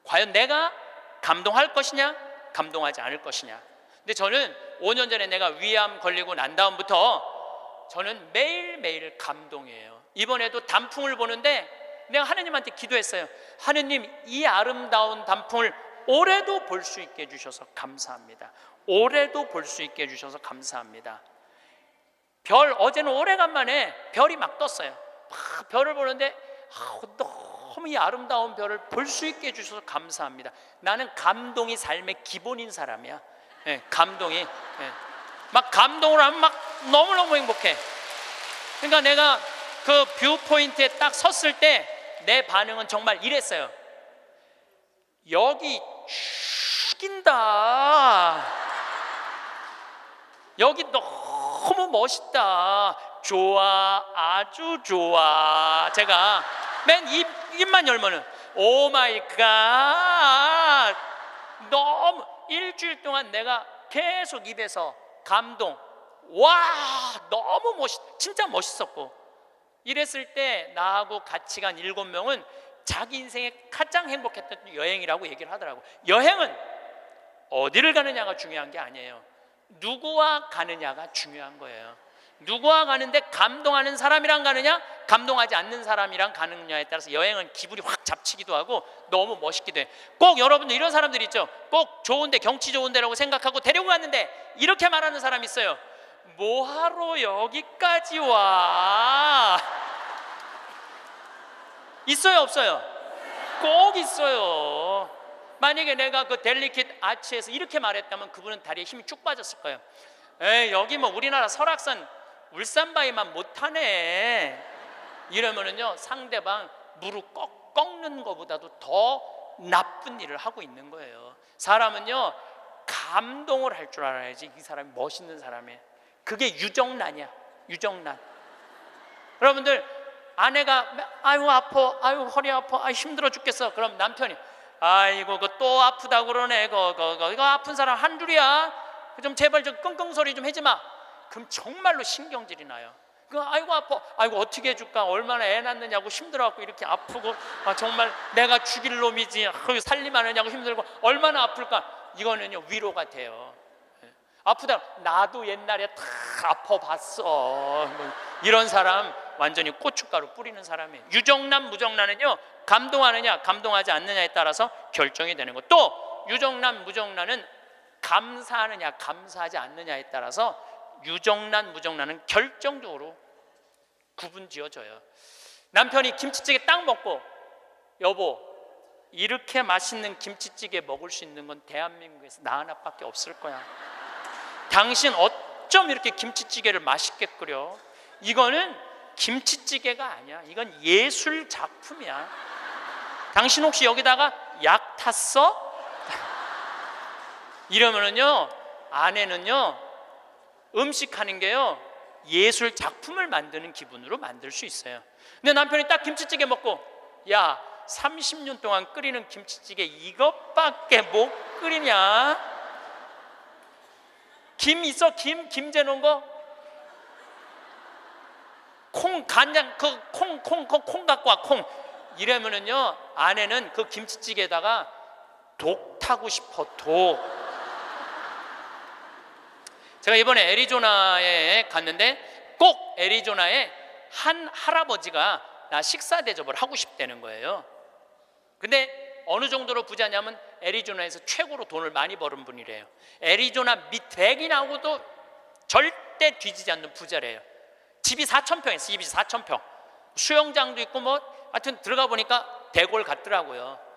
과연 내가 감동할 것이냐 감동하지 않을 것이냐. 근데 저는 5년 전에 내가 위암 걸리고 난 다음부터 저는 매일매일 감동이에요. 이번에도 단풍을 보는데 내가 하느님한테 기도했어요. 하느님, 이 아름다운 단풍을 올해도 볼 수 있게 해주셔서 감사합니다. 올해도 볼 수 있게 해주셔서 감사합니다. 어제는 오래간만에 별이 막 떴어요. 막 별을 보는데 너무 이 아름다운 별을 볼 수 있게 해주셔서 감사합니다. 나는 감동이 삶의 기본인 사람이야. 감동이 막 감동을 하면 막 너무너무 행복해. 그러니까 내가 그 뷰포인트에 딱 섰을 때 내 반응은 정말 이랬어요. 여기 죽인다. 여기 너무 멋있다. 좋아, 아주 좋아. 제가 맨 입만 열면은 오 마이 갓. 너무 일주일 동안 내가 계속 입에서 감동. 와, 너무 진짜 멋있었고. 이랬을 때 나하고 같이 간 7명은 자기 인생에 가장 행복했던 여행이라고 얘기를 하더라고. 여행은 어디를 가느냐가 중요한 게 아니에요. 누구와 가느냐가 중요한 거예요. 누구와 가는데 감동하는 사람이랑 가느냐, 감동하지 않는 사람이랑 가느냐에 따라서 여행은 기분이 확 잡치기도 하고 너무 멋있기도 해. 꼭 여러분들 이런 사람들 있죠. 꼭 좋은데, 경치 좋은데라고 생각하고 데리고 갔는데 이렇게 말하는 사람 있어요. 뭐하러 여기까지 와? 있어요, 없어요? 꼭 있어요. 만약에 내가 그 델리킷 아치에서 이렇게 말했다면 그분은 다리에 힘이 쭉 빠졌을 거예요. 에이, 여기 뭐 우리나라 설악산 울산바위만 못하네. 이러면은요, 상대방 무릎 꺾는 것보다도 더 나쁜 일을 하고 있는 거예요. 사람은요, 감동을 할 줄 알아야지. 이 사람이 멋있는 사람이에요. 그게 유정란이야. 유정란. 여러분들, 아내가 아유 아파, 아유 허리 아파, 아유 힘들어 죽겠어. 그럼 남편이 아이고 그 또 아프다고 그러네. 이거 아픈 사람 한 줄이야. 좀 제발 좀 끙끙 소리 좀 하지 마. 그럼 정말로 신경질이 나요. 아이고 아파, 아이고 어떻게 해줄까, 얼마나 애 낳느냐고 힘들어갖고 이렇게 아프고, 정말 내가 죽일 놈이지, 살림하느냐고 힘들고 얼마나 아플까. 이거는요 위로가 돼요. 아프다, 나도 옛날에 다 아파봤어. 이런 사람 완전히 고춧가루 뿌리는 사람이에요. 유정란 무정란은요, 감동하느냐 감동하지 않느냐에 따라서 결정이 되는 거. 또 유정란 무정란은 감사하느냐 감사하지 않느냐에 따라서 유정란 무정란은 결정적으로 구분지어져요. 남편이 김치찌개 딱 먹고, 여보 이렇게 맛있는 김치찌개 먹을 수 있는 건 대한민국에서 나 하나밖에 없을 거야. 당신 어쩜 이렇게 김치찌개를 맛있게 끓여? 이거는 김치찌개가 아니야. 이건 예술 작품이야. 당신 혹시 여기다가 약 탔어? 이러면은요, 아내는요 음식하는 게요 예술 작품을 만드는 기분으로 만들 수 있어요. 근데 남편이 딱 김치찌개 먹고, 야 30년 동안 끓이는 김치찌개 이것밖에 못 끓이냐? 김 있어? 김 재놓은 거? 콩, 간장, 콩 갖고 와, 콩. 이러면은요, 아내는 그 김치찌개에다가 독 타고 싶어, 독. 제가 이번에 애리조나에 갔는데 꼭 애리조나에 한 할아버지가 나 식사 대접을 하고 싶다는 거예요. 근데 어느 정도로 부자냐면 애리조나에서 최고로 돈을 많이 버는 분이래요. 애리조나 밑100이 나오고도 절대 뒤지지 않는 부자래요. 집이 4,000평 있어요. 집이 4,000평. 수영장도 있고 뭐 하여튼 들어가 보니까 대골 같더라고요.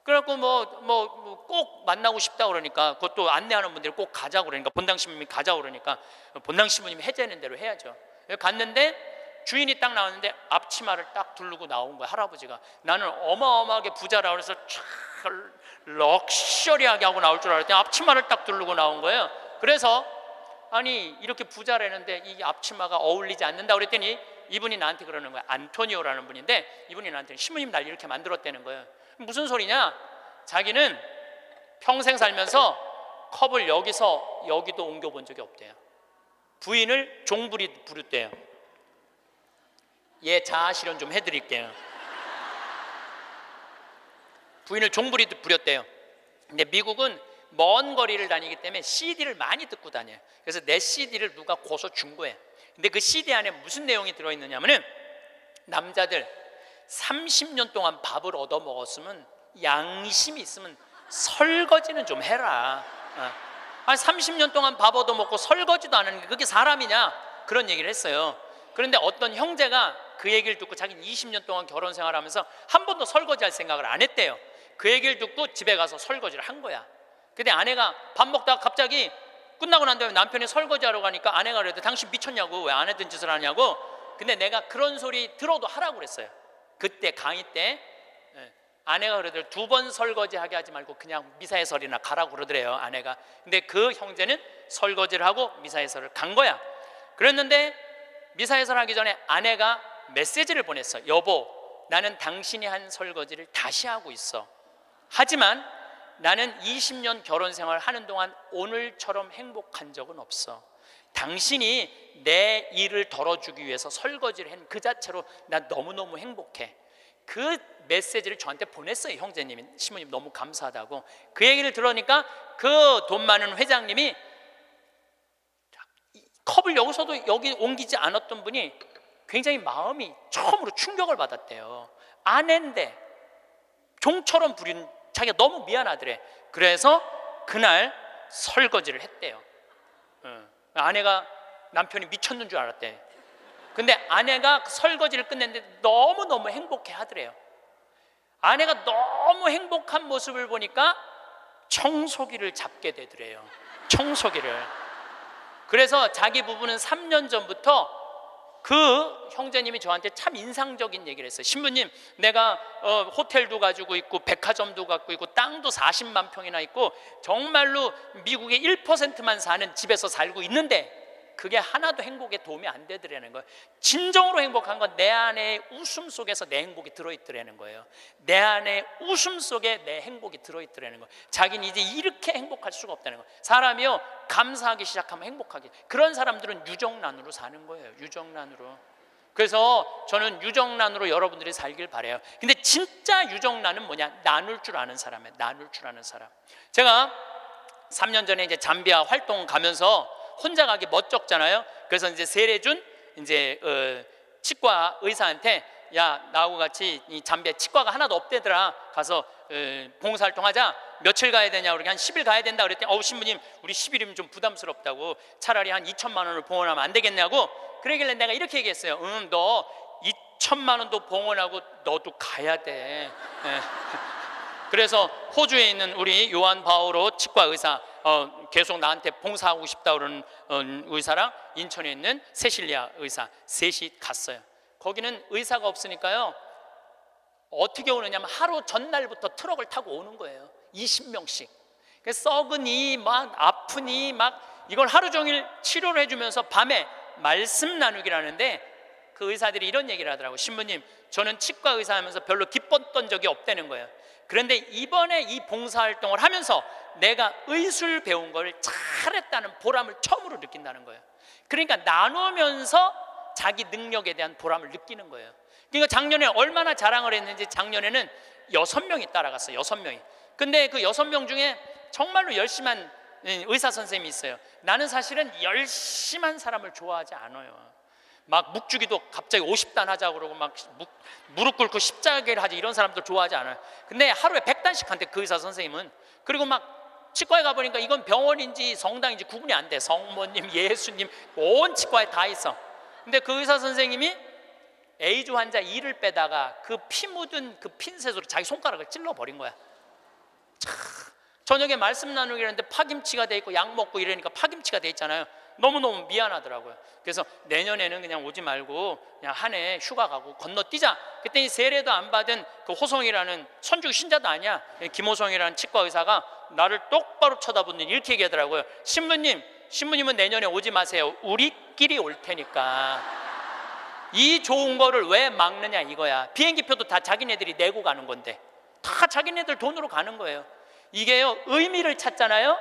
그래갖고 꼭 만나고 싶다 그러니까, 그것도 안내하는 분들이 꼭 가자고 그러니까, 본당 신부님이 가자고 그러니까 본당 신부님이 해제하는 대로 해야죠. 갔는데 주인이 딱 나왔는데 앞치마를 딱 두르고 나온 거야, 할아버지가. 나는 어마어마하게 부자라 그래서 촥 럭셔리하게 하고 나올 줄 알았더니 앞치마를 딱 두르고 나온 거예요. 그래서 아니 이렇게 부자라는데 이 앞치마가 어울리지 않는다 그랬더니 이분이 나한테 그러는 거야. 안토니오라는 분인데 이분이 나한테 신부님 날 이렇게 만들었다는 거예요. 무슨 소리냐? 자기는 평생 살면서 컵을 여기서 여기도 옮겨본 적이 없대요. 부인을 종부리 부르대요. 예, 자아 실현 좀 해드릴게요. 부인을 종부리 부렸대요. 근데 미국은 먼 거리를 다니기 때문에 CD를 많이 듣고 다녀요. 그래서 내 CD를 누가 고소 준 거예요. 근데 그 CD 안에 무슨 내용이 들어있느냐면은, 남자들 30년 동안 밥을 얻어 먹었으면 양심이 있으면 설거지는 좀 해라. 아니 30년 동안 밥 얻어 먹고 설거지도 안 하는 게 그게 사람이냐? 그런 얘기를 했어요. 그런데 어떤 형제가 그 얘기를 듣고, 자기는 20년 동안 결혼 생활하면서 한 번도 설거지할 생각을 안 했대요. 그 얘기를 듣고 집에 가서 설거지를 한 거야. 근데 아내가 밥 먹다가 갑자기 끝나고 난 다음에 남편이 설거지하러 가니까 아내가 그래도 당신 미쳤냐고, 왜 안 했던 짓을 하냐고. 근데 내가 그런 소리 들어도 하라고 그랬어요. 그때 강의 때 아내가 그러더래요. 2번 설거지하게 하지 말고 그냥 미사예설이나 가라고 그러더래요, 아내가. 근데 그 형제는 설거지를 하고 미사예설을 간 거야. 그랬는데 미사예설 하기 전에 아내가 메시지를 보냈어. 여보, 나는 당신이 한 설거지를 다시 하고 있어. 하지만 나는 20년 결혼 생활 하는 동안 오늘처럼 행복한 적은 없어. 당신이 내 일을 덜어주기 위해서 설거지를 한 그 자체로 나 너무너무 행복해. 그 메시지를 저한테 보냈어요, 형제님이. 신부님 너무 감사하다고. 그 얘기를 들으니까 그 돈 많은 회장님이 컵을 여기서도 여기 옮기지 않았던 분이 굉장히 마음이 처음으로 충격을 받았대요. 아내인데 종처럼 부린 자기가 너무 미안하더래. 그래서 그날 설거지를 했대요. 아내가 남편이 미쳤는 줄 알았대. 근데 아내가 설거지를 끝냈는데 너무너무 행복해 하더래요. 아내가 너무 행복한 모습을 보니까 청소기를 잡게 되더래요. 청소기를. 그래서 자기 부부는 3년 전부터 그 형제님이 저한테 참 인상적인 얘기를 했어요. 신부님, 내가 호텔도 가지고 있고 백화점도 갖고 있고 땅도 40만 평이나 있고 정말로 미국의 1%만 사는 집에서 살고 있는데 그게 하나도 행복에 도움이 안 되더라는 거예요. 진정으로 행복한 건 내 안에 웃음 속에서 내 행복이 들어있더라는 거예요. 내 안에 웃음 속에 내 행복이 들어있더라는 거예요. 자기는 이제 이렇게 행복할 수가 없다는 거예요. 사람이요, 감사하기 시작하면 행복하게. 그런 사람들은 유정란으로 사는 거예요. 유정란으로. 그래서 저는 유정란으로 여러분들이 살길 바라요. 근데 진짜 유정란은 뭐냐? 나눌 줄 아는 사람이에요. 나눌 줄 아는 사람. 제가 3년 전에 이제 잠비아 활동 가면서 혼자 가기 멋쩍잖아요. 그래서 이제 세례준 이제 치과 의사한테, 야, 나하고 같이 이 잠비아 치과가 하나도 없대더라. 가서 봉사활동하자. 며칠 가야 되냐? 그러니까 한 10일 가야 된다 그랬더니, 신부님, 우리 10일이면 좀 부담스럽다고, 차라리 한 2천만 원을 봉헌하면 안 되겠냐고. 그러길래 내가 이렇게 얘기했어요. 너 2천만 원도 봉헌하고 너도 가야 돼. 그래서 호주에 있는 우리 요한 바오로 치과 의사, 계속 나한테 봉사하고 싶다 그러는 의사랑 인천에 있는 세실리아 의사 셋이 갔어요. 거기는 의사가 없으니까요, 어떻게 오느냐면 하루 전날부터 트럭을 타고 오는 거예요. 20명씩. 썩으니 막 아프니 막 이걸 하루 종일 치료를 해주면서 밤에 말씀 나누기를 하는데, 그 의사들이 이런 얘기를 하더라고요. 신부님, 저는 치과 의사 하면서 별로 기뻤던 적이 없다는 거예요. 그런데 이번에 이 봉사활동을 하면서 내가 의술 배운 걸 잘했다는 보람을 처음으로 느낀다는 거예요. 그러니까 나누면서 자기 능력에 대한 보람을 느끼는 거예요. 그러니까 작년에 얼마나 자랑을 했는지, 작년에는 6명이 따라갔어요. 6명이. 근데 그 6명 중에 정말로 열심한 의사 선생님이 있어요. 나는 사실은 열심한 사람을 좋아하지 않아요. 막 묵주기도 갑자기 50단 하자고 그러고 막 무릎 꿇고 십자가를 하지, 이런 사람들 좋아하지 않아요. 근데 하루에 100단씩 한대, 그 의사 선생님은. 그리고 막 치과에 가보니까 이건 병원인지 성당인지 구분이 안 돼. 성모님, 예수님, 온 치과에 다 있어. 근데 그 의사 선생님이 에이즈 환자 이를 빼다가 그 피 묻은 그 핀셋으로 자기 손가락을 찔러버린 거야. 저녁에 말씀 나누기 했는데 파김치가 돼 있고 약 먹고 이러니까 파김치가 돼 있잖아요. 너무너무 미안하더라고요. 그래서 내년에는 그냥 오지 말고 그냥 한 해 휴가 가고 건너뛰자. 그랬더니 세례도 안 받은 그 호성이라는, 천주교 신자도 아니야, 김호성이라는 치과 의사가 나를 똑바로 쳐다보더니 이렇게 얘기하더라고요. 신부님은 내년에 오지 마세요. 우리끼리 올 테니까. 이 좋은 거를 왜 막느냐 이거야. 비행기표도 다 자기네들이 내고 가는 건데, 다 자기네들 돈으로 가는 거예요. 이게요, 의미를 찾잖아요.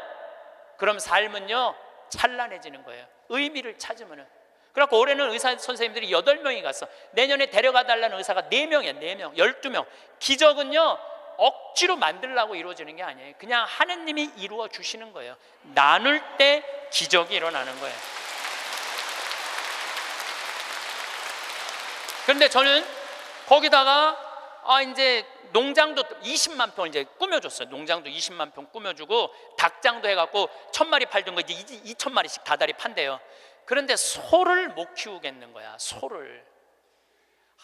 그럼 삶은요 찬란해지는 거예요. 의미를 찾으면은. 그래갖고 올해는 의사 선생님들이 8명이 갔어. 내년에 데려가 달라는 의사가 4명이야. 4명, 12명. 기적은요 억지로 만들려고 이루어지는 게 아니에요. 그냥 하느님이 이루어 주시는 거예요. 나눌 때 기적이 일어나는 거예요. 그런데 저는 거기다가 이제 농장도 20만 평을 이제 꾸며줬어요. 농장도 20만 평 꾸며주고 닭장도 해갖고 1000마리 팔던 거 이제 2000마리씩 다달이 판대요. 그런데 소를 못 키우겠는 거야. 소를.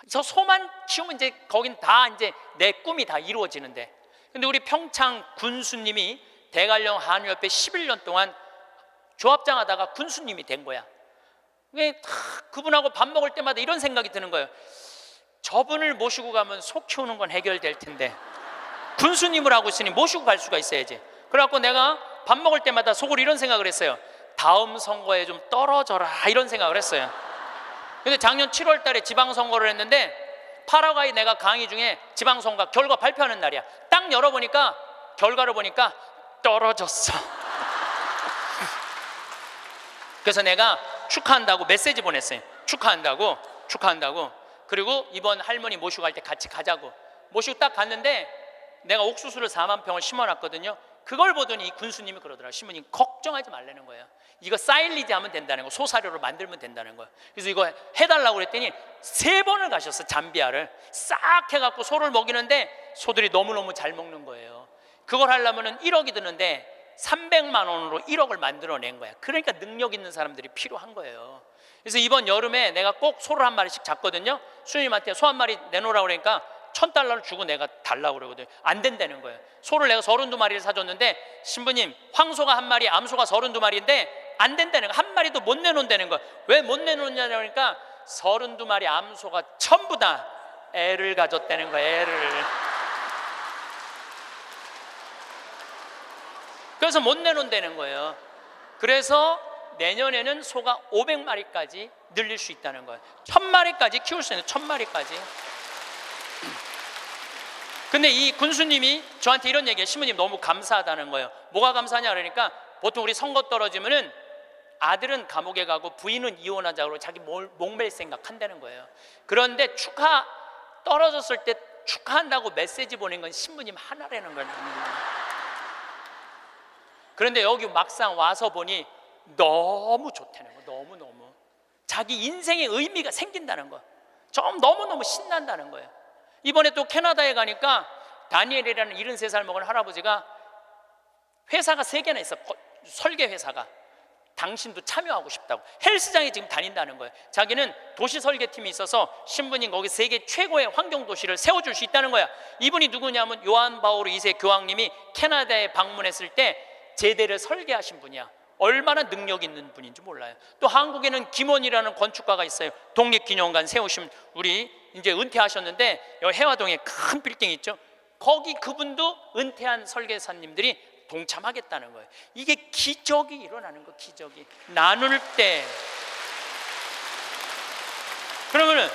저 소만 키우면 이제 거긴 다 이제 내 꿈이 다 이루어지는데. 근데 우리 평창 군수님이 대관령 한우협회 11년 동안 조합장 하다가 군수님이 된 거야. 그분하고 밥 먹을 때마다 이런 생각이 드는 거예요. 저분을 모시고 가면 소 키우는 건 해결될 텐데 군수님을 하고 있으니 모시고 갈 수가 있어야지. 그래갖고 내가 밥 먹을 때마다 속으로 이런 생각을 했어요. 다음 선거에 좀 떨어져라, 이런 생각을 했어요. 근데 작년 7월 달에 지방선거를 했는데 파라과이 내가 강의 중에 지방선거 결과 발표하는 날이야. 딱 열어보니까 결과를 보니까 떨어졌어. 그래서 내가 축하한다고 메시지 보냈어요. 축하한다고. 그리고 이번 할머니 모시고 갈 때 같이 가자고. 모시고 딱 갔는데 내가 옥수수를 4만 평을 심어놨거든요. 그걸 보더니 이 군수님이 그러더라고요. 신부님 걱정하지 말라는 거예요. 이거 사일리지 하면 된다는 거, 소사료로 만들면 된다는 거예요. 그래서 이거 해달라고 그랬더니 3번을 가셨어. 잠비아를 싹 해갖고 소를 먹이는데 소들이 너무너무 잘 먹는 거예요. 그걸 하려면 1억이 드는데 300만 원으로 1억을 만들어낸 거야. 그러니까 능력 있는 사람들이 필요한 거예요. 그래서 이번 여름에 내가 꼭 소를 한 마리씩 잡거든요. 수녀님한테 소 한 마리 내놓으라고 그러니까 $1,000를 주고 내가 달라고 그러거든요. 안 된다는 거예요. 소를 내가 32마리를 사줬는데 신부님 황소가 한 마리, 암소가 32마리인데 안 된다는 거예요. 한 마리도 못 내놓는다는 거예요. 왜 못 내놓느냐고 하니까 32마리 암소가 전부 다 애를 가졌다는 거예요. 애를. 그래서 못 내놓는다는 거예요. 그래서 내년에는 소가 500마리까지 늘릴 수 있다는 거예요. 1000마리까지 키울 수 있는 1000마리까지. 근데 이 군수님이 저한테 이런 얘기해요. 신부님 너무 감사하다는 거예요. 뭐가 감사하냐 그러니까 보통 우리 선거 떨어지면은 아들은 감옥에 가고 부인은 이혼하자고 자기 목맬 생각한다는 거예요. 그런데 떨어졌을 때 축하한다고 메시지 보낸 건 신부님 하나라는 거예요. 그런데 여기 막상 와서 보니 너무 좋다는 거예요. 너무너무 자기 인생의 의미가 생긴다는 거예요. 좀 너무너무 신난다는 거예요. 이번에 또 캐나다에 가니까 다니엘이라는 73살 먹은 할아버지가 회사가 3개나 있어. 설계 회사가. 당신도 참여하고 싶다고 헬스장에 지금 다닌다는 거예요. 자기는 도시 설계팀이 있어서 신부님 거기 세계 최고의 환경도시를 세워줄 수 있다는 거야. 이분이 누구냐면 요한 바오로 2세 교황님이 캐나다에 방문했을 때 제대를 설계하신 분이야. 얼마나 능력 있는 분인지 몰라요. 또 한국에는 김원이라는 건축가가 있어요. 독립기념관 세우신 우리 이제 은퇴하셨는데 여기 해화동에 큰 빌딩 있죠. 거기 그분도 은퇴한 설계사님들이 동참하겠다는 거예요. 이게 기적이 일어나는 거. 기적이 나눌 때. 그러면은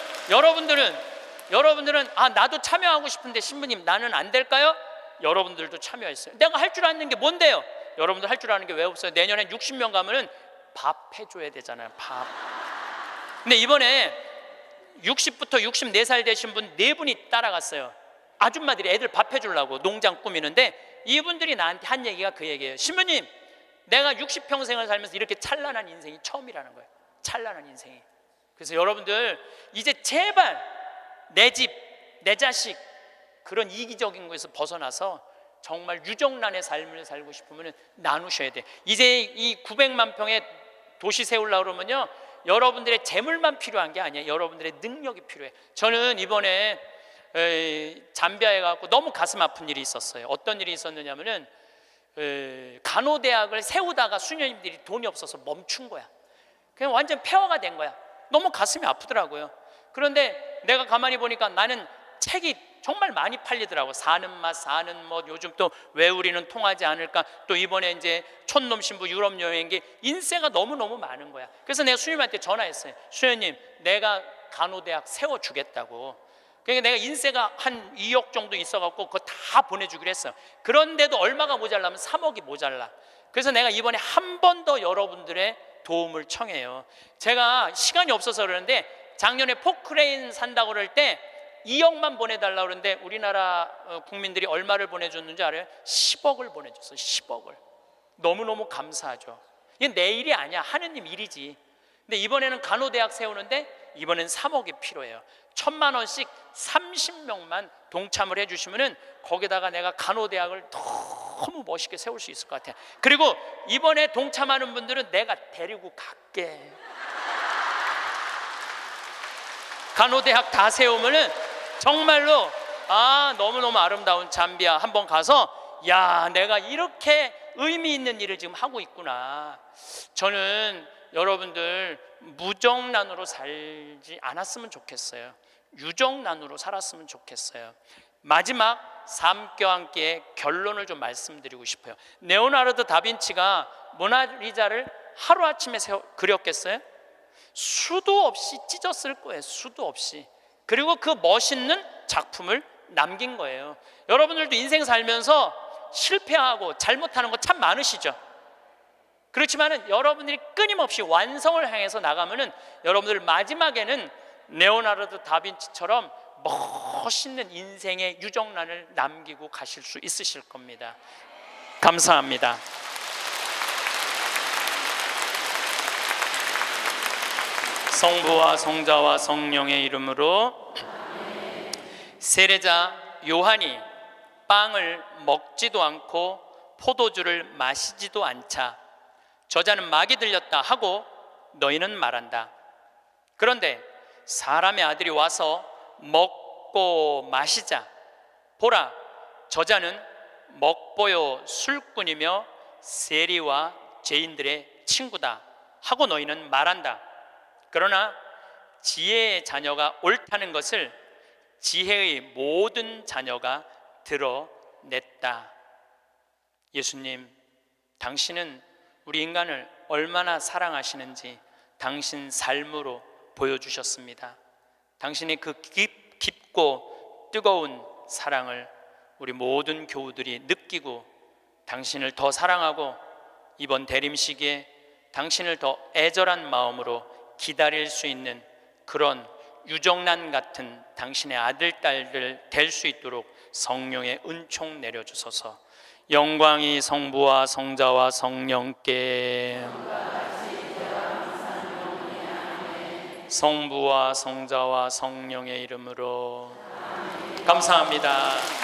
여러분들은 아 나도 참여하고 싶은데 신부님 나는 안 될까요? 여러분들도 참여했어요. 내가 할 줄 아는 게 뭔데요? 여러분들 할 줄 아는 게 왜 없어요? 내년에 60명 가면은 밥 해줘야 되잖아요. 밥. 근데 이번에 60부터 64살 되신 분 4분이 따라갔어요. 아줌마들이 애들 밥 해주려고 농장 꾸미는데 이분들이 나한테 한 얘기가 그 얘기예요. 신부님 내가 60평생을 살면서 이렇게 찬란한 인생이 처음이라는 거예요. 찬란한 인생이. 그래서 여러분들 이제 제발 내 집, 내 자식 그런 이기적인 것에서 벗어나서 정말 유정란의 삶을 살고 싶으면 나누셔야 돼. 이제 이 900만 평의 도시 세우려고 그러면요 여러분들의 재물만 필요한 게 아니에요. 여러분들의 능력이 필요해. 저는 이번에 잠비아에 가고 너무 가슴 아픈 일이 있었어요. 어떤 일이 있었느냐면은 간호대학을 세우다가 수녀님들이 돈이 없어서 멈춘 거야. 그냥 완전 폐허가 된 거야. 너무 가슴이 아프더라고요. 그런데 내가 가만히 보니까 나는 책이 정말 많이 팔리더라고. 사는 맛, 사는 뭐 요즘 또 왜 우리는 통하지 않을까. 또 이번에 이제 촌놈 신부 유럽 여행기 인세가 너무너무 많은 거야. 그래서 내가 수녀님한테 전화했어요. 수녀님 내가 간호대학 세워주겠다고. 그러니까 내가 인세가 한 2억 정도 있어갖고 그거 다 보내주기로 했어. 그런데도 얼마가 모자라면 3억이 모자라. 그래서 내가 이번에 한 번 더 여러분들의 도움을 청해요. 제가 시간이 없어서 그러는데 작년에 포크레인 산다고 그럴 때 2억만 보내달라고 그러는데 우리나라 국민들이 얼마를 보내줬는지 알아요? 10억을 보내줬어요. 10억을. 너무너무 감사하죠. 이게 내 일이 아니야. 하느님 일이지. 근데 이번에는 간호대학 세우는데 이번엔 3억이 필요해요. 1000만 원씩 30명만 동참을 해주시면은 거기다가 내가 간호대학을 너무 멋있게 세울 수 있을 것 같아요. 그리고 이번에 동참하는 분들은 내가 데리고 갈게. 간호대학 다 세우면은 정말로 너무너무 아름다운 잠비아 한번 가서 야 내가 이렇게 의미 있는 일을 지금 하고 있구나. 저는 여러분들 무정란으로 살지 않았으면 좋겠어요. 유정란으로 살았으면 좋겠어요. 마지막 삶과 함께 결론을 좀 말씀드리고 싶어요. 레오나르도 다빈치가 모나리자를 하루아침에 그렸겠어요? 수도 없이 찢었을 거예요. 수도 없이. 그리고 그 멋있는 작품을 남긴 거예요. 여러분들도 인생 살면서 실패하고 잘못하는 거 참 많으시죠? 그렇지만은 여러분들이 끊임없이 완성을 향해서 나가면은 여러분들 마지막에는 레오나르도 다빈치처럼 멋있는 인생의 유정란을 남기고 가실 수 있으실 겁니다. 감사합니다. 성부와 성자와 성령의 이름으로. 세례자 요한이 빵을 먹지도 않고 포도주를 마시지도 않자 저자는 막이 들렸다 하고 너희는 말한다. 그런데 사람의 아들이 와서 먹고 마시자 보라, 저자는 먹보요 술꾼이며 세리와 죄인들의 친구다 하고 너희는 말한다. 그러나 지혜의 자녀가 옳다는 것을 지혜의 모든 자녀가 드러냈다. 예수님, 당신은 우리 인간을 얼마나 사랑하시는지 당신 삶으로 보여주셨습니다. 당신의 그 깊고 뜨거운 사랑을 우리 모든 교우들이 느끼고 당신을 더 사랑하고 이번 대림 시기에 당신을 더 애절한 마음으로 기다릴 수 있는 그런 유정란 같은 당신의 아들, 딸들 될 수 있도록 성령의 은총 내려주소서. 영광이 성부와 성자와 성령께, 성부와 성자와 성령의 이름으로. 감사합니다.